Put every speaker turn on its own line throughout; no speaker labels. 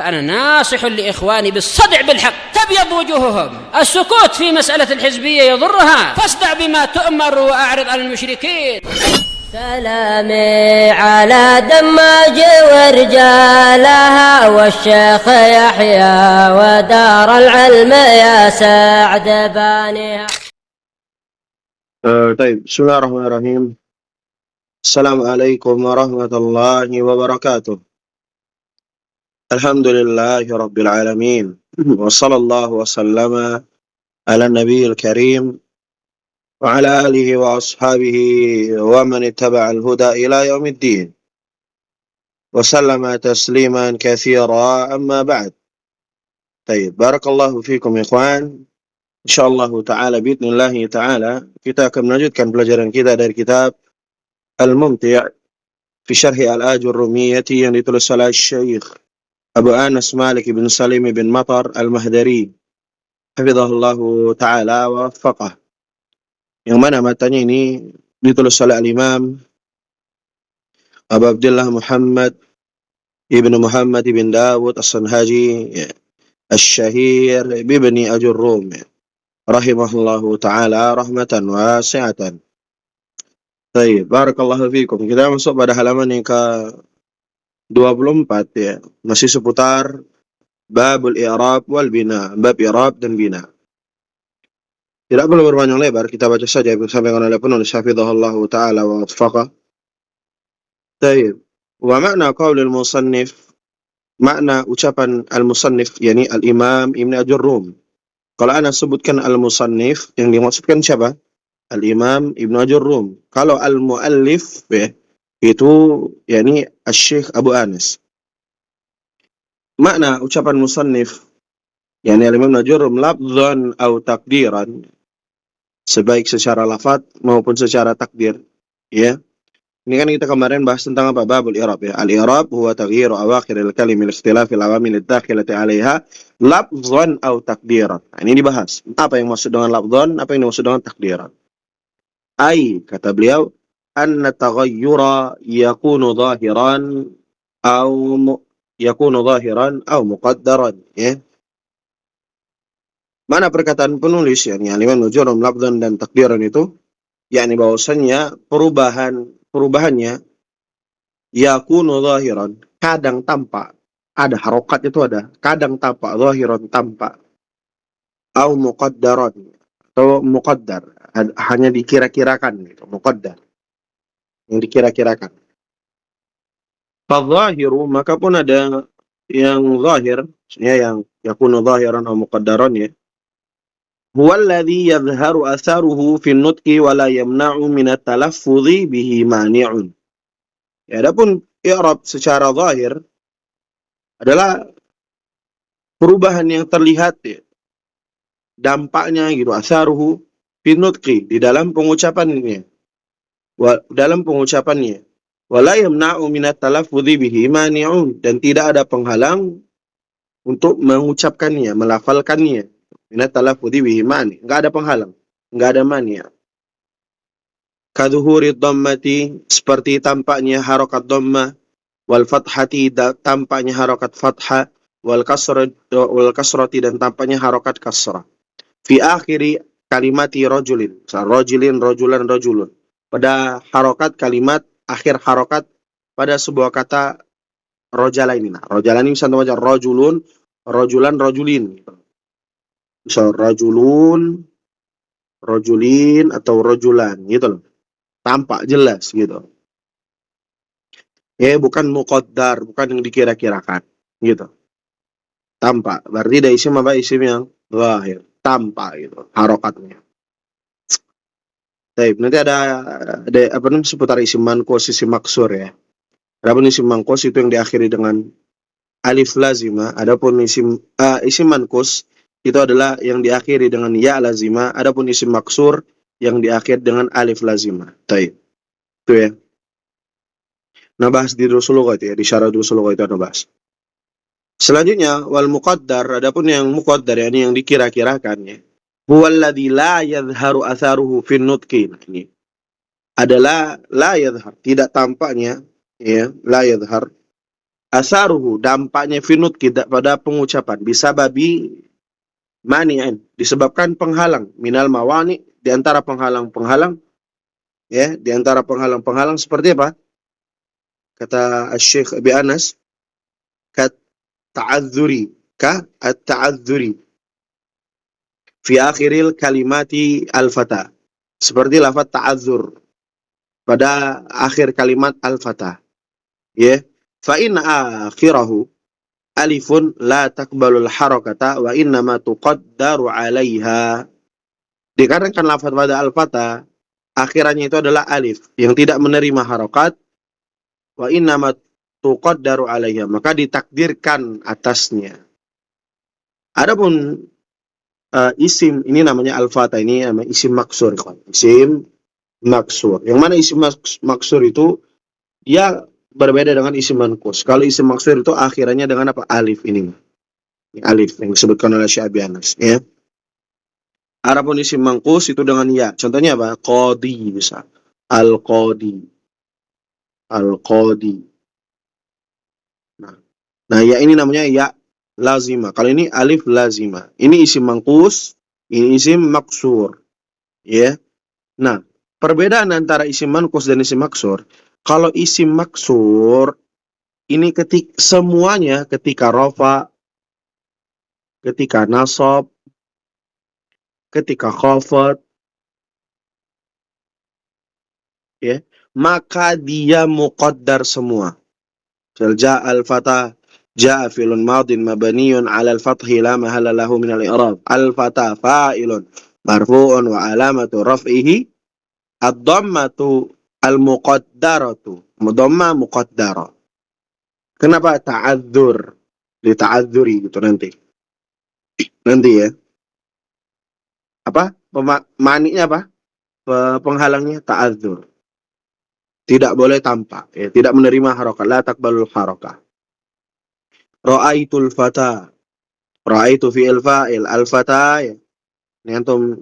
فأنا ناصح لإخواني بالصدع بالحق تبيض وجوههم. السكوت في مسألة الحزبية يضرها، فاصدع بما تؤمر وأعرض عن المشركين.
سلامي على دماج ورجالها والشيخ يحيى ودار العلم يا سعد بانيها.
طيب، بسم الله الرحمن الرحيم. السلام عليكم ورحمة الله وبركاته. الحمد لله رب العالمين، وصلى الله وسلم على النبي الكريم وعلى آله وأصحابه ومن اتبع الهدى إلى يوم الدين، وسلم تسليما كثيرا. أما بعد. طيب, barakallahu fikum ikhwan. Insyaallah ta'ala bi'idznillah ta'ala kita akan melanjutkan pelajaran kita dari kitab Al-Mumti' fi Syarhi Al-Ajurrumiyyah yang ditulis oleh Syekh Abu Anas Malik bin Salim bin Matar Al-Mahdari hafizahullahu ta'ala wa waffaqah, yang mana matanya ini ditulis oleh Al-Imam Abu Abdullah Muhammad ibn Muhammad ibn Dawud As-Sanhaji Asy-Syahir bibni Ajurrum rahimahullahu ta'ala rahmatan wasi'atan. Baik, barakallahu fikum. Kita masuk pada halaman yang ke-24 ya. Masih seputar babul i'rab wal bina, bab i'rab dan bina. Tidak perlu berpanjang lebar, kita baca saja yang disampaikan oleh penulis hafizahullahu ta'ala wa waffaqah. Baik, wa makna qaulil musannif, makna ucapan al-musannif yakni al-Imam Ibn Ajurrum. Kalau ana sebutkan al-musannif, yang dimaksudkan siapa? Al-Imam Ibn Ajurrum. Kalau al-muallif ya, itu yakni Asy-Syaikh Abu Anas. Makna ucapan musannif yakni al-Imam Ibn Ajurrum lafzan atau takdiran, sebaik secara lafaz maupun secara takdir ya. Ini kan kita kemarin bahas tentang apa? Babul i'rab ya. Al-i'rab huwa taghyiru awakhir al-kalim li-ikhtilaf al-awamil ad-dakhilati 'alayha lafzan aw takdiran. Nah, ini dibahas. Apa yang maksud dengan lafzan, apa yang dimaksud dengan takdiran? Ai, kata beliau, anna taghayyura yakunu zahiran aw muqaddaran ya. Mana perkataan penulis yakni Al-Imam Ibnu Ajurrum lafzan dan takdiran itu yakni bahwasannya perubahannya yakunu zahiran, kadang tampak, ada harokat itu ada, kadang tampak, zahiran tampak, au muqaddaran atau muqaddar, hanya dikira-kirakan gitu, muqaddar yang dikira-kirakan. Fadzahiru, maka pun ada yang zahir, maksudnya yang yakunu zahiran au muqaddaran ya. Huwallazi yadhharu atharuhu fi an-nutqi wa la yamna'u min at-talaffudhi bihi mani'un. Ya, adapun i'rab secara zahir adalah perubahan yang terlihat ya, dampaknya gitu, atharuhu fi an-nutqi, di dalam pengucapannya. Dalam pengucapannya. Wa la yamna'u min at-talaffudhi bihi mani'un, dan tidak ada penghalang untuk mengucapkannya, melafalkannya. Minat talaffudhi bihi mani, enggak ada penghalang, enggak ada mani. Kadzuhuri dhammati, seperti tampaknya harakat dhammah, wal fathati, tampaknya harakat fathah, wal kasrati, dan tampaknya harakat kasrah. Fi akhiri kalimati rajulin, rajulin, rajulan, rajulun. Pada harakat kalimat, akhir harakat pada sebuah kata rajalain. Nah, rajalain bisa baca rajulun, rajulan, rajulin. Bisa rajulun, rajulin, atau rajulan gitu loh. Tampak jelas gitu. Ya, bukan muqaddar, bukan yang dikira-kirakan gitu. Tampak. Berarti ada isim apa? Isim yang zahir, tampak gitu harokatnya. Baik, nanti ada apa namanya seputar isim manqus, isim maksur ya. Adapun isim manqus itu yang diakhiri dengan alif lazimah, adapun isim manqus itu adalah yang diakhiri dengan ya lazimah, adapun isim maksur yang diakhiri dengan alif lazimah. Baik. Itu ya. Nah, bahas di Durusul Lughat ya, di syarah Durusul Lughat itu ada bahas. Selanjutnya wal muqaddar, adapun yang muqaddar yakni yang dikira-kirakan ya. Huwallazi la yadhharu atharuhu fin nutqi. Ini adalah la yadhhar, tidak tampaknya ya, la yadhhar Asaruhu, dampaknya finut kita pada pengucapan, bisa babi mani'in, disebabkan penghalang, minal mawani, di antara penghalang-penghalang, ya, di antara penghalang-penghalang seperti apa? Kata Syekh Abi Anas, kat ta'adzuri, ka at-ta'adzuri fi akhiril kalimati al-fata. Seperti lafaz ta'adzur pada akhir kalimat al-fata. Ya. Fa in akhirahu alifun la taqbalul harakata wa innama tuqaddaru 'alaiha. Dikarenakan lafaz pada al-fata akhirannya itu adalah alif yang tidak menerima harakat, wa innama tuqaddaru 'alaiha, maka ditakdirkan atasnya. Adapun isim ini namanya al-fata, ini namanya isim maksur, isim maksur. Yang mana isim maksur itu dia berbeda dengan isim manqus. Kalau isim maksur itu akhirannya dengan apa? Alif ini. Ini alif yang disebutkan oleh Syekh Abi Anas, ya. Adapun isim manqus itu dengan ya. Contohnya apa? Qadi bisa. Al-qadi. Al-qadi. Nah, ya ini namanya ya lazima. Kalau ini alif lazima. Ini isim manqus, ini isim maksur. Ya. Nah, perbedaan antara isim manqus dan isim maksur, kalau isim maksur ini semuanya ketika rafa, ketika nasab, ketika khafat, ya, maka dia muqaddar semua. Ja'a al-fata, ja'a filun madin mabniyun 'ala al-fathi la mahalla lahu min al-i'rab. Al-fata fa'ilun marfu'un wa alamatu raf'ihi ad-dhammatu al-muqaddaratu. Dhamma muqaddara. Kenapa ta'adzur? Dita'adzuri gitu nanti. Nanti ya. Apa? Maninya apa? Penghalangnya ta'adzur. Tidak boleh tampak, ya. Tidak menerima harakat. La taqbalul harakah. Ra'aitul fata. Ra'aitu fi'il fa'il. Al-fata, ya. Ini antum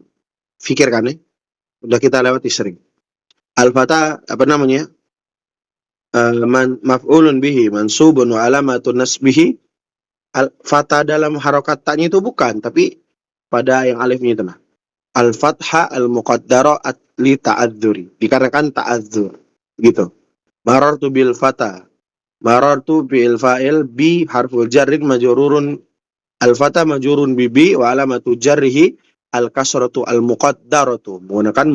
fikirkan ya. Udah kita lewati sering. Al-fata, apa namanya? Maf'ulun bihi, mansubun wa alamatun nasbihi. Al-fata dalam harakat ta'nya itu bukan, tapi pada yang alifnya itu nah. Al-fatha al-muqaddara li ta'adzuri. Dikarenakan ta'adzur. Gitu. Marartu bil fata. Marartu bil fa'il bi harful jarrin majrurun. Al-fata majrurun bi wa alamatu jarrihi al-kasratu al-muqaddaratu. Menggunakan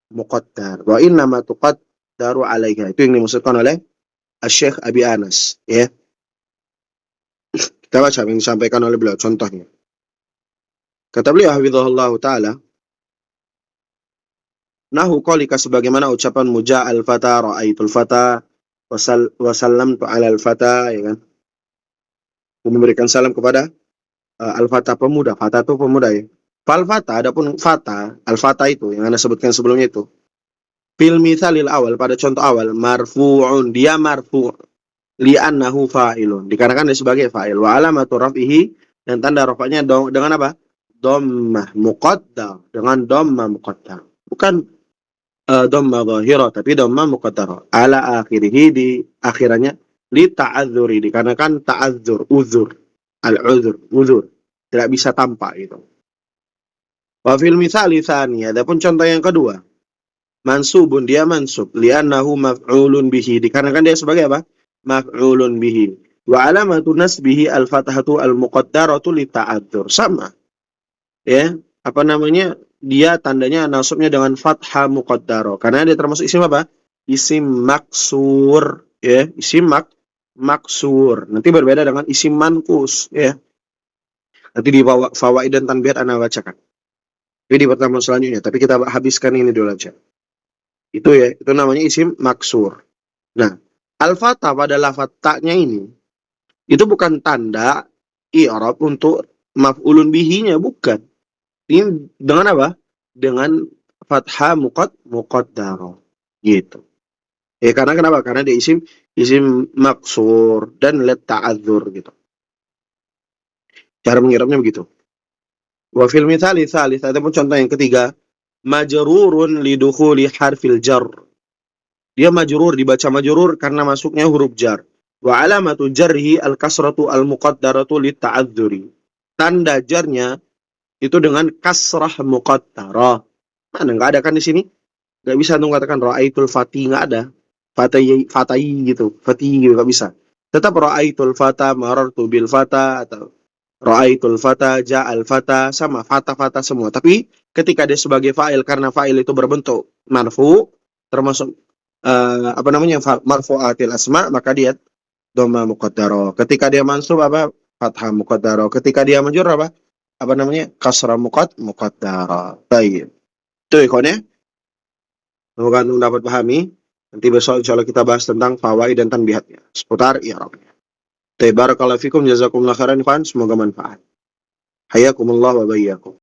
muqaddar. Wa inna ma tuqaddaru 'alaiha. Itu yang dimaksudkan oleh Syekh Abi Anas, ya. Kita baca yang disampaikan oleh beliau contohnya. Kata beliau hafizahullah taala, nahu qalika, sebagaimana ucapan muja al-fata, ra'aitul fata, wa sallamtu 'ala al-fata, ya kan? Memberikan salam kepada al-fata, pemuda. Fata itu pemuda, ya. Fal fata, adapun fata, al-fata itu yang Anda sebutkan sebelumnya itu. Fil mithalil awal, pada contoh awal, marfu'un, dia marfu' li'annahu fa'ilun, dikarenakan dia sebagai fa'il. Wa alamatu raf'ihi, dan tanda rafa'nya dengan apa? Dhammah muqaddar, dengan dhammah muqaddar. Bukan dhammah zahirah, tapi dhammah muqaddar. Ala akhirih, di akhirannya li ta'adzuri, dikarenakan ta'adzur, uzur, al-uzur, uzur, tidak bisa tampak itu. Wa fil mithali tsani, adapun contoh yang kedua, mansubun, dia mansub li'annahu maf'ulun bihi, dikarenakan dia sebagai apa? Maf'ulun bihi. Wa alamatu nasbihi al-fathatu al-muqaddaratu li ta'adzur. Sama. Ya, apa namanya? Dia tandanya nasabnya dengan fathah muqaddaro, karena dia termasuk isim apa? Isim maksur, ya, isim maksur. Nanti berbeda dengan isim manqus, ya. Nanti di fawaid dan tanbihat Anda bacakan. Jadi di pertemuan selanjutnya, tapi kita habiskan ini dulu aja. Itu ya, itu namanya isim maksur. Nah, al-fatha pada lafaz ta'nya ini itu bukan tanda i'rab untuk maf'ulun bihi-nya, bukan. Ini dengan apa? Dengan fathah muqaddaro. Gitu. Ya, karena kenapa? Karena dia isim maksur dan let ta'adzur gitu. Cara mengirabnya begitu. Wa fil mithali tsalits, adapun contoh yang ketiga, majrurun lidukhuli harfil jar. Dia majrur, dibaca majrur karena masuknya huruf jar. Wa alamatu jarhi al-kasratu al-muqaddaratu lit-ta'adzuri. Tanda jarnya itu dengan kasrah muqaddarah. Mana nggak ada kan di sini? Nggak bisa tuh katakan ra'aitul fati, nggak ada. Fatai gitu, fati gitu nggak bisa. Tetap ra'aitul fata, marartu bil fata, atau ra'aitul fata, ja'al fata, sama fata semua. Tapi ketika dia sebagai fa'il, karena fa'il itu berbentuk marfu, termasuk marfu'atil asma, maka dia dhamma muqaddarah. Ketika dia mansub apa? Fathah muqaddarah. Ketika dia majrur apa? Kasrah muqaddarah. Baik. Itu ikhwan ya. Semoga antum dapat pahami. Nanti besok insya Allah kita bahas tentang fawaid dan tanbihatnya seputar i'rabnya. Barakallahu fikum, jazakumullah khairan ikhwan. Semoga manfaat. Hayakumullah wa bayyakum.